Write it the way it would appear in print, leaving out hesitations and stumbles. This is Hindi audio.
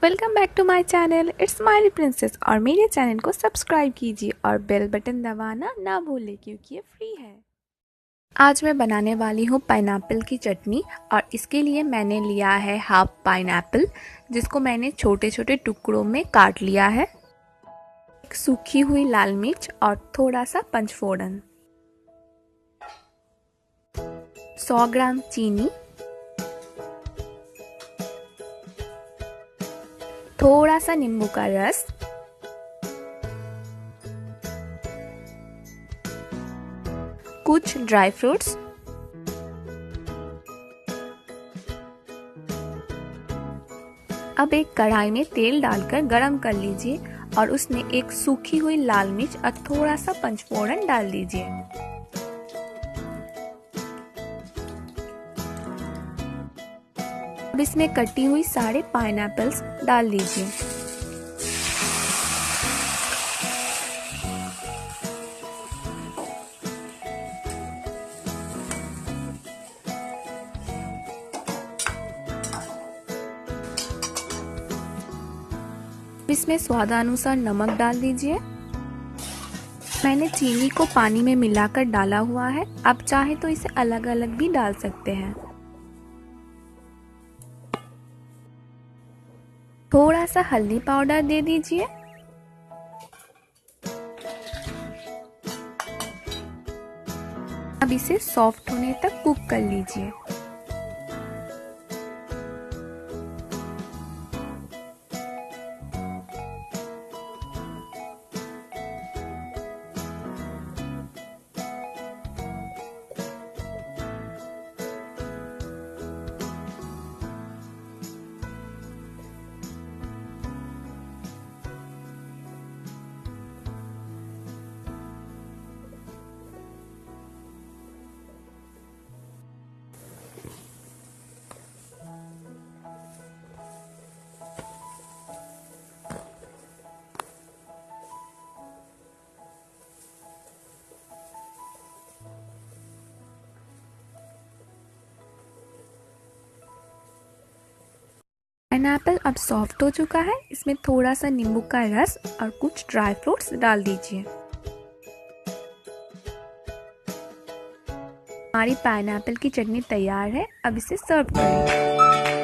Welcome back to my channel it's smiley princess. और मेरे चैनल को सब्सक्राइब कीजिए और बेल बटन दबाना ना भूलें क्योंकि ये फ्री है। आज मैं बनाने वाली हूँ पाइनएप्पल की चटनी और इसके लिए मैंने लिया है हाफ पाइनएप्पल, जिसको मैंने छोटे छोटे टुकड़ों में काट लिया है। एक सूखी हुई लाल मिर्च और थोड़ा सा पंचफोरन, 100 ग्राम चीनी, थोड़ा सा नींबू का रस, कुछ ड्राई फ्रूट्स, अब एक कढ़ाई में तेल डालकर गरम कर लीजिए और उसमें एक सूखी हुई लाल मिर्च और थोड़ा सा पंचफोरन डाल दीजिए। अब इसमें कटी हुई सारे पाइनएप्पल्स डाल दीजिए। इसमें स्वादानुसार नमक डाल दीजिए। मैंने चीनी को पानी में मिलाकर डाला हुआ है, आप चाहे तो इसे अलग अलग भी डाल सकते हैं। थोड़ा सा हल्दी पाउडर दे दीजिए। अब इसे सॉफ्ट होने तक कुक कर लीजिए। पाइनएप्पल अब सॉफ्ट हो चुका है, इसमें थोड़ा सा नींबू का रस और कुछ ड्राई फ्रूट्स डाल दीजिए। हमारी पाइनएप्पल की चटनी तैयार है, अब इसे सर्व करें।